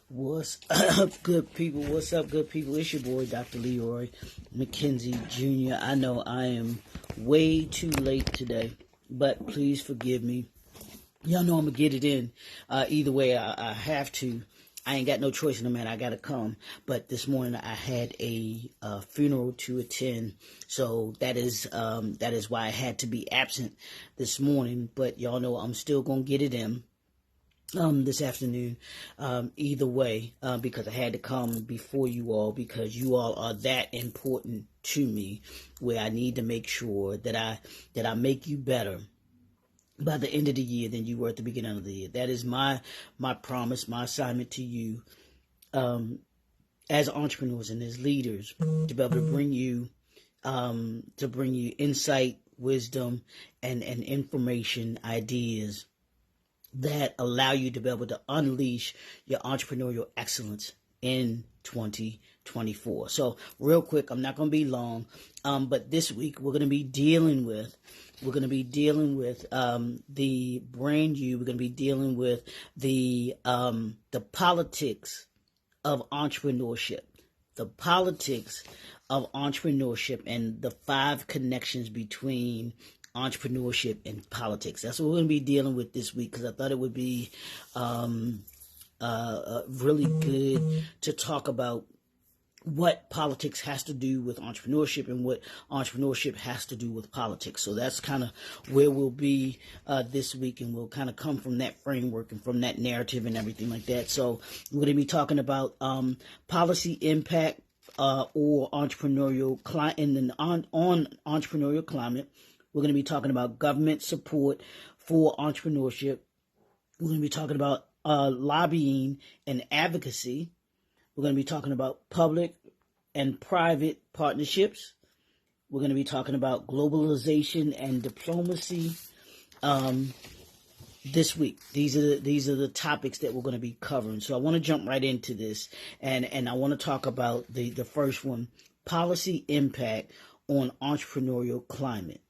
What's up, good people? What's up, good people? It's your boy, Dr. Leroy McKenzie Jr. I know I am way too late today, but please forgive me. Y'all know I'm going to get it in. Either way, I have to. I ain't got no choice in the matter. I got to come. But this morning I had a funeral to attend. So that is why I had to be absent this morning. But y'all know I'm still going to get it in. This afternoon, either way, because I had to come before you all, because you all are that important to me, where I need to make sure that I make you better by the end of the year than you were at the beginning of the year. That is my promise, my assignment to you, as entrepreneurs and as leaders, to be able to bring you insight, wisdom, and information, ideas that allow you to be able to unleash your entrepreneurial excellence in 2024. So real quick, I'm not going to be long, but this week we're going to be dealing with the brand new. We're going to be dealing with the politics of entrepreneurship, and the 5 connections between entrepreneurship and politics. That's what we're going to be dealing with this week, because I thought it would be really good to talk about what politics has to do with entrepreneurship and what entrepreneurship has to do with politics. So that's kind of where we'll be this week, and we'll kind of come from that framework and from that narrative and everything like that. So we're going to be talking about policy impact or entrepreneurial on entrepreneurial climate. We're going to be talking about government support for entrepreneurship. We're going to be talking about lobbying and advocacy. We're going to be talking about public and private partnerships. We're going to be talking about globalization and diplomacy this week. These are the topics that we're going to be covering. So I want to jump right into this, and I want to talk about the first one: policy impact on entrepreneurial climate.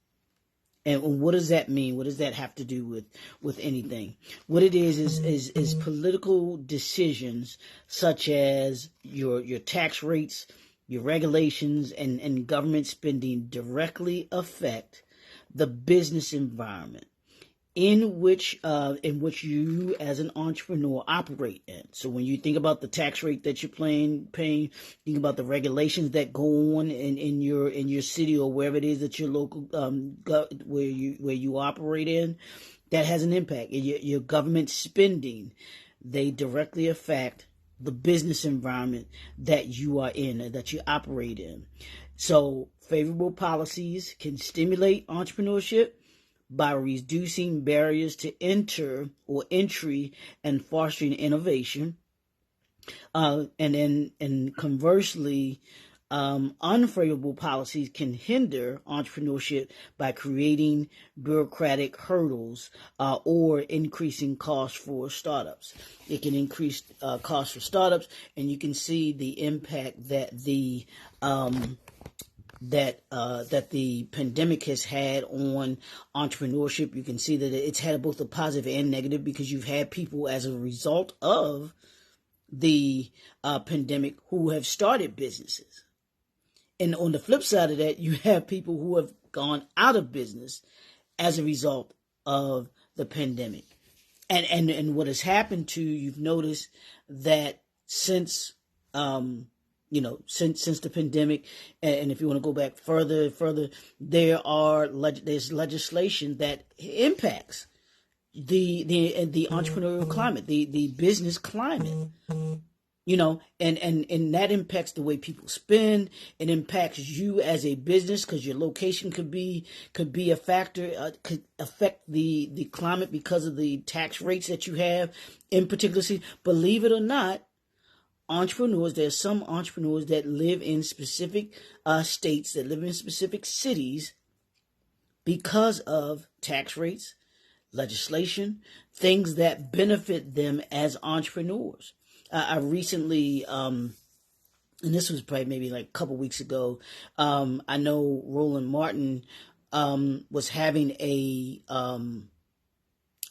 And what does that mean? What does that have to do with anything? What it is political decisions such as your tax rates, your regulations, and government spending directly affect the business environment in which you as an entrepreneur operate in. So when you think about the tax rate that you're paying, think about the regulations that go on in your city or wherever it is that your local where you operate in. That has an impact. Your government spending, they directly affect the business environment that you are in, that you operate in. So favorable policies can stimulate entrepreneurship by reducing barriers to entry and fostering innovation. And conversely, unfavorable policies can hinder entrepreneurship by creating bureaucratic hurdles or increasing costs for startups. It can increase costs for startups, and you can see the impact that the pandemic has had on entrepreneurship. You can see that it's had both a positive and negative, because you've had people as a result of the pandemic who have started businesses. And on the flip side of that, you have people who have gone out of business as a result of the pandemic. And what has happened to, you've noticed that since the pandemic, and if you want to go back further, there's legislation that impacts the entrepreneurial climate, the business climate, and that impacts the way people spend. It impacts you as a business, because your location could be a factor, could affect the climate because of the tax rates that you have in particular cities. Believe it or not, there's some entrepreneurs that live in specific states, that live in specific cities, because of tax rates, legislation, things that benefit them as entrepreneurs. I recently, and this was probably maybe like a couple weeks ago, I know Roland Martin was having a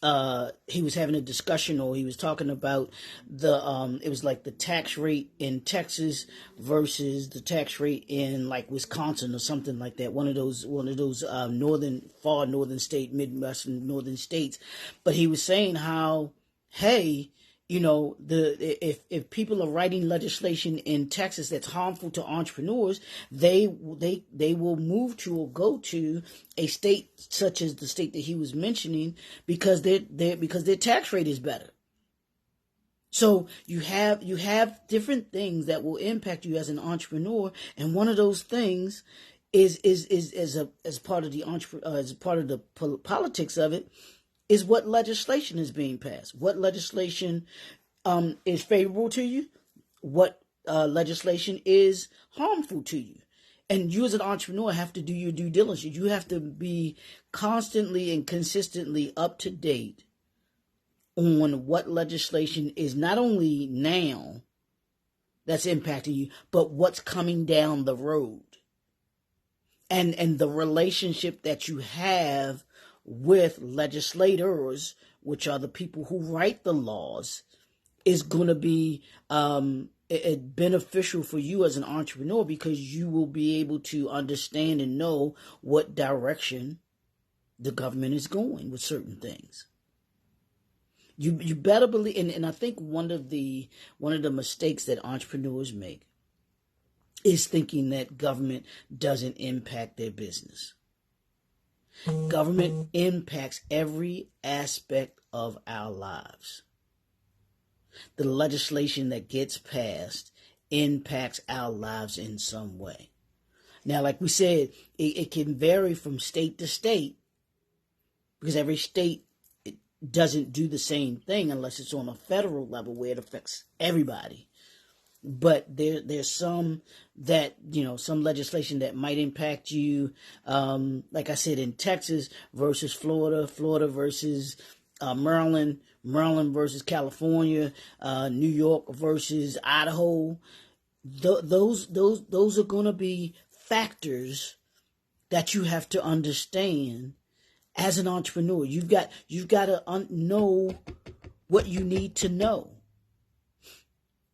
he was having a discussion, or he was talking about it was like the tax rate in Texas versus the tax rate in like Wisconsin or something like that. One of those far northern state, Midwestern northern states. But he was saying how, hey, if people are writing legislation in Texas that's harmful to entrepreneurs, they will move to or go to a state such as the state that he was mentioning because their tax rate is better. So you have different things that will impact you as an entrepreneur, and one of those things is as part of the politics of it, is what legislation is being passed. What legislation is favorable to you? What legislation is harmful to you? And you as an entrepreneur have to do your due diligence. You have to be constantly and consistently up to date on what legislation is not only now that's impacting you, but what's coming down the road. And the relationship that you have with legislators, which are the people who write the laws, is going to be beneficial for you as an entrepreneur, because you will be able to understand and know what direction the government is going with certain things. You better believe, and I think one of the mistakes that entrepreneurs make is thinking that government doesn't impact their business. Government impacts every aspect of our lives. The legislation that gets passed impacts our lives in some way. Now, like we said, it can vary from state to state, because every state doesn't do the same thing unless it's on a federal level where it affects everybody. But there's some that, some legislation that might impact you, like I said, in Texas versus Florida, Florida versus Maryland, Maryland versus California, New York versus Idaho. Those are going to be factors that you have to understand as an entrepreneur. You've got to know what you need to know.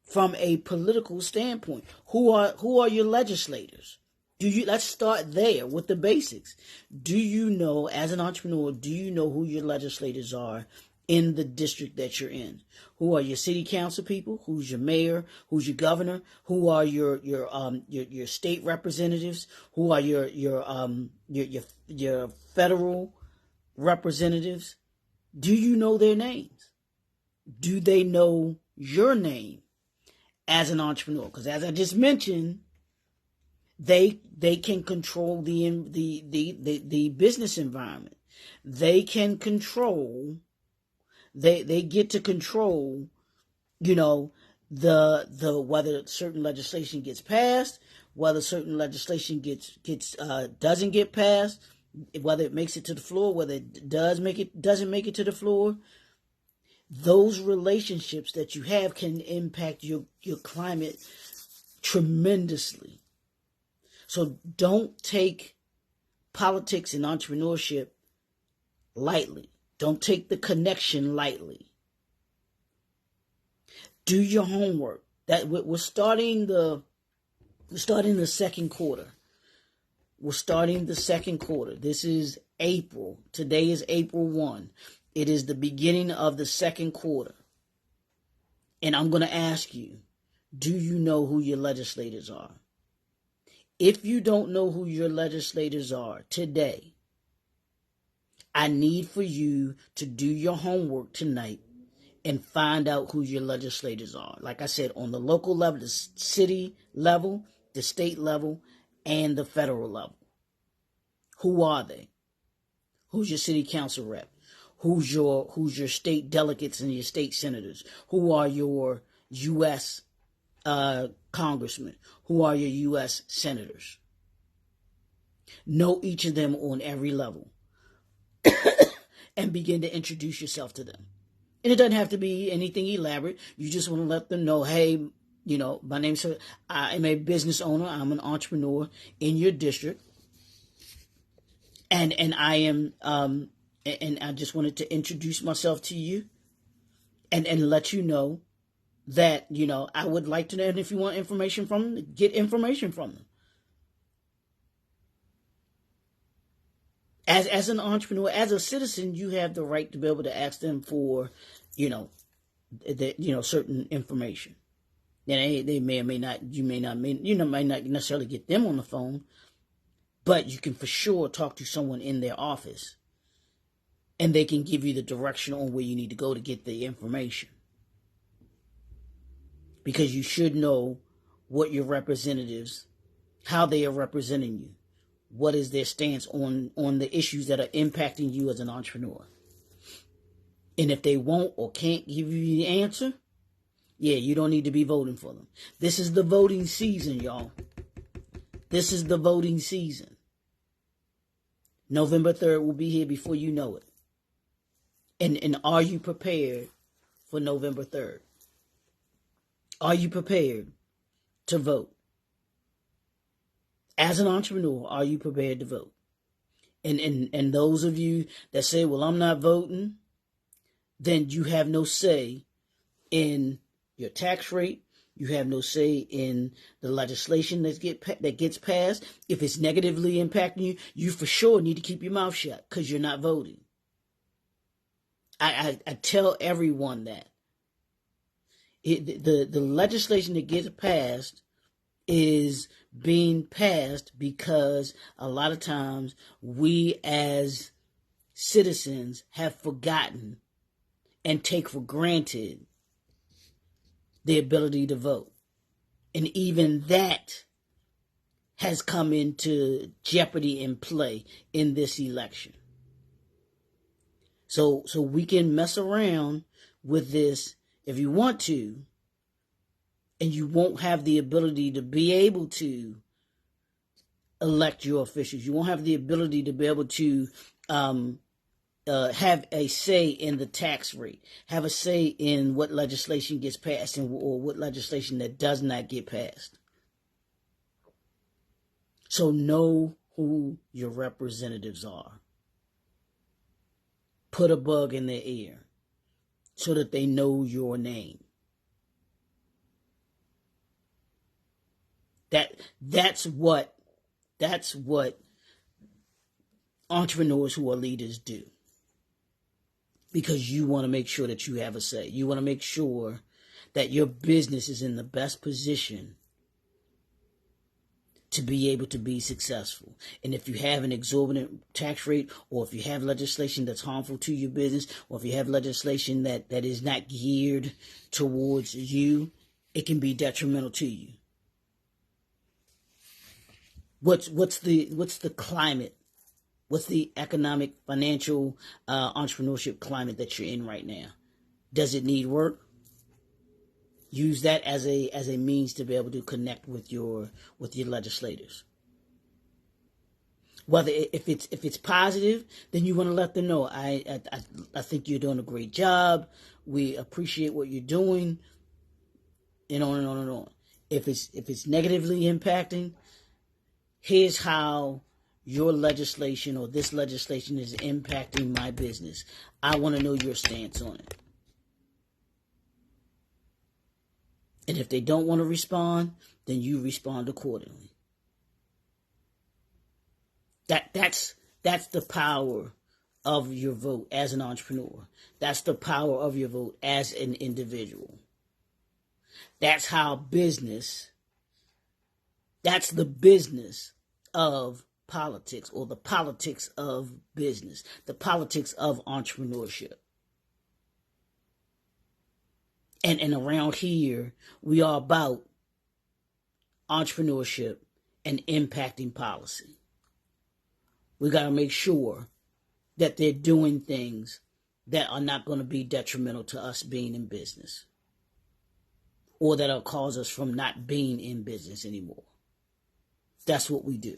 From a political standpoint, who are your legislators? Let's start there with the basics. Do you know, as an entrepreneur, do you know who your legislators are in the district that you're in? Who are your city council people? Who's your mayor? Who's your governor? Who are your state representatives? Who are your federal representatives? Do you know their names? Do they know your name as an entrepreneur? Because as I just mentioned, they can control the business environment. They can control. They get to control, the whether certain legislation gets passed, whether certain legislation doesn't get passed, whether it makes it to the floor, whether it doesn't make it to the floor. Those relationships that you have can impact your climate tremendously. So don't take politics and entrepreneurship lightly. Don't take the connection lightly. Do your homework. That we're starting the second quarter. We're starting the second quarter. This is April. Today is April 1. It is the beginning of the second quarter. And I'm going to ask you, do you know who your legislators are? If you don't know who your legislators are today, I need for you to do your homework tonight and find out who your legislators are. Like I said, on the local level, the city level, the state level, and the federal level. Who are they? Who's your city council rep? Who's your state delegates and your state senators? Who are your U.S. congressmen? Who are your U.S. senators? Know each of them on every level and begin to introduce yourself to them. And it doesn't have to be anything elaborate. You just want to let them know, hey, my name's, I'm a business owner. I'm an entrepreneur in your district. And I am And I just wanted to introduce myself to you and let you know that, I would like to know. And if you want information from them, get information from them. As an entrepreneur, as a citizen, you have the right to be able to ask them for, certain information. And they may or may not, might not necessarily get them on the phone, but you can for sure talk to someone in their office, and they can give you the direction on where you need to go to get the information. Because you should know what your representatives, how they are representing you. What is their stance on the issues that are impacting you as an entrepreneur? And if they won't or can't give you the answer, you don't need to be voting for them. This is the voting season, y'all. This is the voting season. November 3rd will be here before you know it. And are you prepared for November 3rd? Are you prepared to vote? As an entrepreneur, are you prepared to vote? And those of you that say, well, I'm not voting, then you have no say in your tax rate. You have no say in the legislation that gets passed. If it's negatively impacting you, you for sure need to keep your mouth shut because you're not voting. I tell everyone that. The legislation that gets passed is being passed because a lot of times we as citizens have forgotten and take for granted the ability to vote. And even that has come into jeopardy and play in this election. So we can mess around with this if you want to, and you won't have the ability to be able to elect your officials. You won't have the ability to be able to have a say in the tax rate, have a say in what legislation gets passed or what legislation that does not get passed. So know who your representatives are. Put a bug in their ear so that they know your name. That's what entrepreneurs who are leaders do. Because you want to make sure that you have a say. You want to make sure that your business is in the best position to be able to be successful. And if you have an exorbitant tax rate, or if you have legislation that's harmful to your business, or if you have legislation that is not geared towards you, it can be detrimental to you. What's the climate? What's the economic, financial, entrepreneurship climate that you're in right now? Does it need work? Use that as a means to be able to connect with your legislators. Whether if it's positive, then you want to let them know. I think you're doing a great job. We appreciate what you're doing, and on and on and on. If it's negatively impacting, here's how your legislation or this legislation is impacting my business. I want to know your stance on it. And if they don't want to respond, then you respond accordingly. That's the power of your vote as an entrepreneur. That's the power of your vote as an individual. That's how business, that's the business of politics, or the politics of business, the politics of entrepreneurship. And around here, we are about entrepreneurship and impacting policy. We got to make sure that they're doing things that are not going to be detrimental to us being in business, or that'll cause us from not being in business anymore. That's what we do.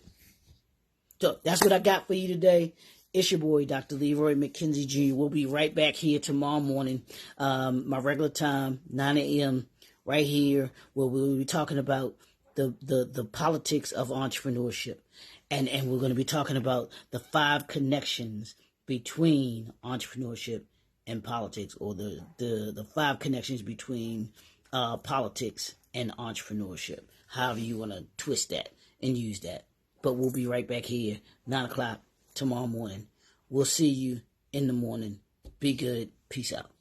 So that's what I got for you today. It's your boy, Dr. Leroy McKenzie Jr. We'll be right back here tomorrow morning, my regular time, 9 a.m., right here, where we'll be talking about the politics of entrepreneurship. And we're going to be talking about the 5 connections between entrepreneurship and politics, or the 5 connections between politics and entrepreneurship. However you want to twist that and use that. But we'll be right back here, 9 o'clock tomorrow morning. We'll see you in the morning. Be good. Peace out.